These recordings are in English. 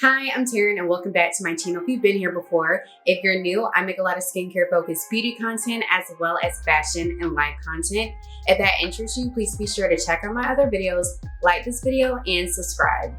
Hi, I'm Teryn and welcome back to my channel if you've been here before. If you're new, I make a lot of skincare focused beauty content as well as fashion and life content. If that interests you, please be sure to check out my other videos, like this video, and subscribe.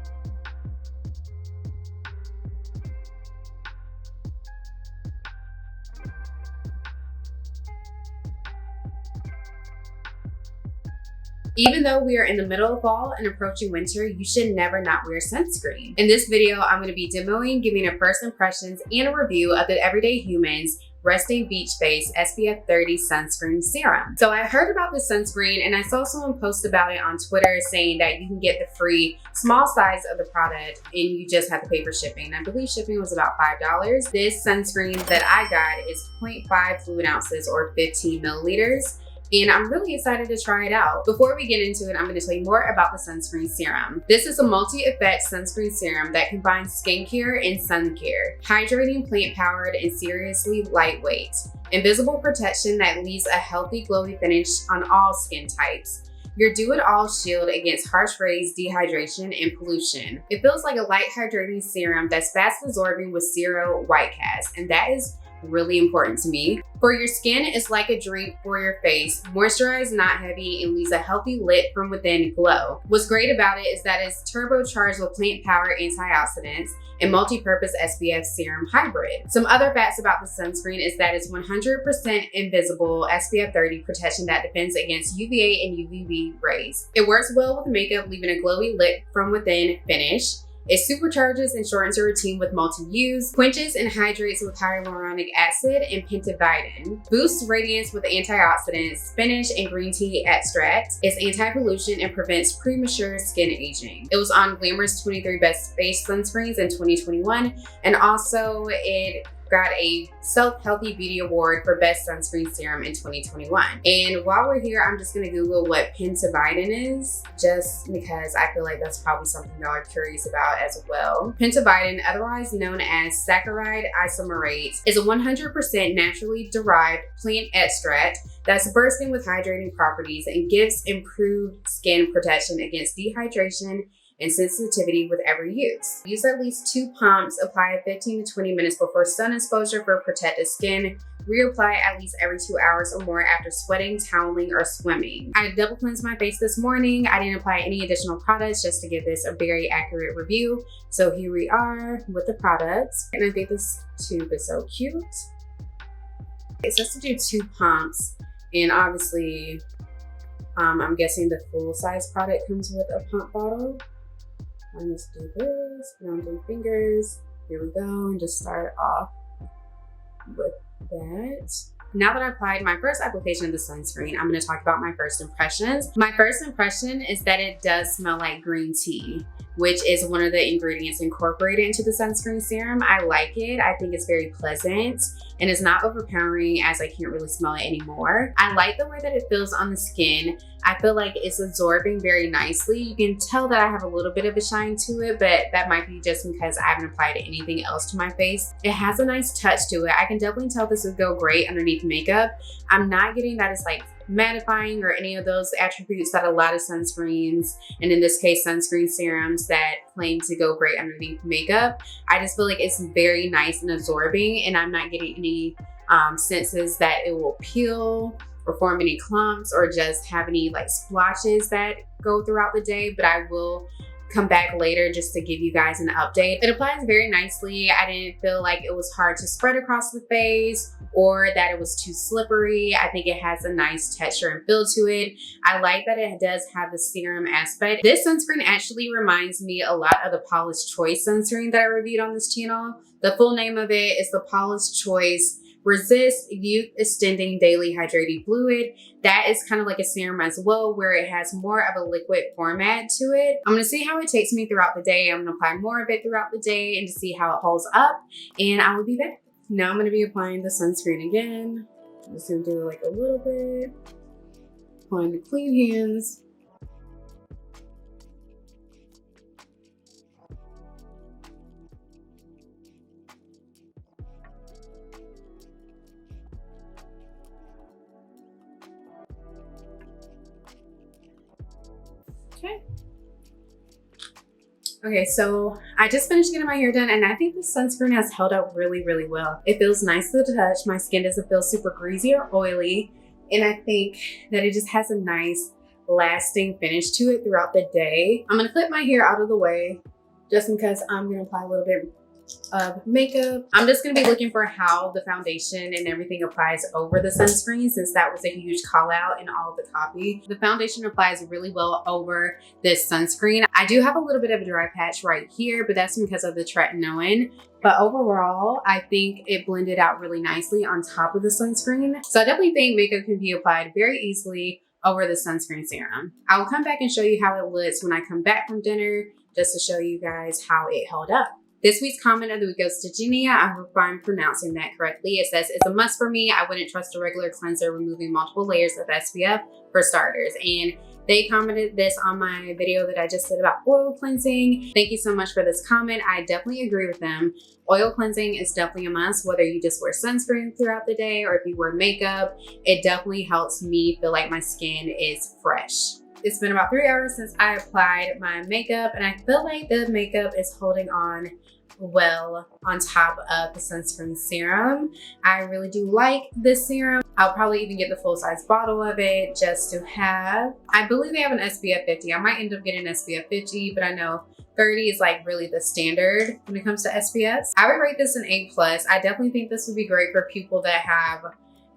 Even though we are in the middle of fall and approaching winter, you should never not wear sunscreen. In this video, I'm going to be demoing, giving a first impressions and a review of the Everyday Humans Resting Beach Face SPF 30 Sunscreen Serum. So I heard about this sunscreen and I saw someone post about it on Twitter saying that you can get the free small size of the product and you just have to pay for shipping. I believe shipping was about $5. This sunscreen that I got is 0.5 fluid ounces or 15 milliliters. And I'm really excited to try it out. Before we get into it, I'm going to tell you more about the Sunscreen Serum. This is a multi-effect sunscreen serum that combines skincare and sun care. Hydrating, plant-powered, and seriously lightweight. Invisible protection that leaves a healthy, glowy finish on all skin types. Your do-it-all shield against harsh rays, dehydration, and pollution. It feels like a light hydrating serum that's fast absorbing with zero white cast, and that is really important to me. For your skin, it's like a drink for your face. Moisturized, not heavy, and leaves a healthy lit from within glow. What's great about it is that it's turbocharged with plant-powered antioxidants and multi-purpose SPF serum hybrid. Some other facts about the sunscreen is that it's 100% invisible SPF 30 protection that defends against UVA and UVB rays. It works well with makeup, leaving a glowy lit from within finish. It supercharges and shortens your routine with multi-use, quenches and hydrates with hyaluronic acid and pentavidin, boosts radiance with antioxidants, spinach and green tea extract, is anti-pollution and prevents premature skin aging. It was on Glamour's 23 Best Face Sunscreens in 2021, and also it got a Self-Healthy Beauty Award for Best Sunscreen Serum in 2021. And while we're here, I'm just gonna Google what pentavidin is, just because I feel like that's probably something y'all are curious about as well. Pentavidin, otherwise known as saccharide isomerate, is a 100% naturally derived plant extract that's bursting with hydrating properties and gives improved skin protection against dehydration and sensitivity with every use. Use at least 2 pumps, apply 15 to 20 minutes before sun exposure for protected skin. Reapply at least every 2 hours or more after sweating, toweling, or swimming. I double cleansed my face this morning. I didn't apply any additional products just to give this a very accurate review. So here we are with the products. And I think this tube is so cute. It says to do 2 pumps, and obviously, I'm guessing the full size product comes with a pump bottle. Let's do this, put on 3 fingers. Here we go, and just start off with that. Now that I applied my first application of the sunscreen, I'm going to talk about my first impressions. My first impression is that it does smell like green tea, which is one of the ingredients incorporated into the sunscreen serum. I like it. I think it's very pleasant and it's not overpowering, as I can't really smell it anymore. I like the way that it feels on the skin. I feel like it's absorbing very nicely. You can tell that I have a little bit of a shine to it, but that might be just because I haven't applied anything else to my face. It has a nice touch to it. I can definitely tell this would go great underneath makeup. I'm not getting that it's like mattifying or any of those attributes that a lot of sunscreens, and in this case sunscreen serums, that claim to go great underneath makeup. I just feel like it's very nice and absorbing, and I'm not getting any senses that it will peel or form any clumps or just have any like splotches that go throughout the day, but I will come back later just to give you guys an update. It applies very nicely. I didn't feel like it was hard to spread across the face or that it was too slippery. I think it has a nice texture and feel to it. I like that it does have the serum aspect. This sunscreen actually reminds me a lot of the Paula's Choice sunscreen that I reviewed on this channel. The full name of it is the Paula's Choice Resist Youth Extending Daily Hydrating Fluid. That is kind of like a serum as well, where it has more of a liquid format to it. I'm going to see how it takes me throughout the day. I'm going to apply more of it throughout the day and to see how it holds up, and I will be back. Now I'm going to be applying the sunscreen again. I'm just going to do like a little bit. Applying the clean hands. Okay. Okay, so I just finished getting my hair done and I think the sunscreen has held up really, really well. It feels nice to the touch. My skin doesn't feel super greasy or oily. And I think that it just has a nice lasting finish to it throughout the day. I'm gonna clip my hair out of the way just because I'm gonna apply a little bit of makeup. I'm just gonna be looking for how the foundation and everything applies over the sunscreen, since that was a huge call out in all of the copy. The foundation applies really well over this sunscreen. I do have a little bit of a dry patch right here, but that's because of the Tretinoin. But overall, I think it blended out really nicely on top of the sunscreen. So I definitely think makeup can be applied very easily over the sunscreen serum. I will come back and show you how it looks when I come back from dinner, just to show you guys how it held up. This week's comment of the week goes to Genia. I hope I'm pronouncing that correctly. It says, it's a must for me. I wouldn't trust a regular cleanser removing multiple layers of SPF for starters. And they commented this on my video that I just did about oil cleansing. Thank you so much for this comment. I definitely agree with them. Oil cleansing is definitely a must, whether you just wear sunscreen throughout the day or if you wear makeup. It definitely helps me feel like my skin is fresh. It's been about 3 hours since I applied my makeup and I feel like the makeup is holding on well on top of the sunscreen serum. I really do like this serum. I'll probably even get the full-size bottle of it just to have. I believe they have an SPF 50. I might end up getting SPF 50, but I know 30 is like really the standard when it comes to SPFs. I would rate this an A+. I definitely think this would be great for people that have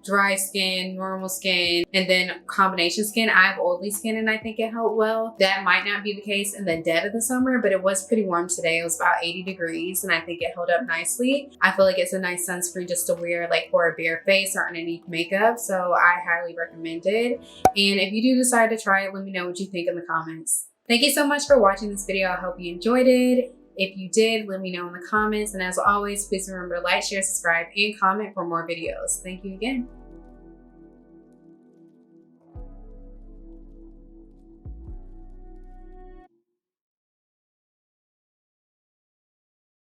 dry skin, normal skin, and then combination skin. I have oily skin and I think it held well. That might not be the case in the dead of the summer, but it was pretty warm today. It was about 80 degrees and I think it held up nicely. I feel like it's a nice sunscreen just to wear like for a bare face or underneath makeup. So I highly recommend it. And if you do decide to try it, let me know what you think in the comments. Thank you so much for watching this video. I hope you enjoyed it. If you did, let me know in the comments. And as always, please remember to like, share, subscribe, and comment for more videos. Thank you again.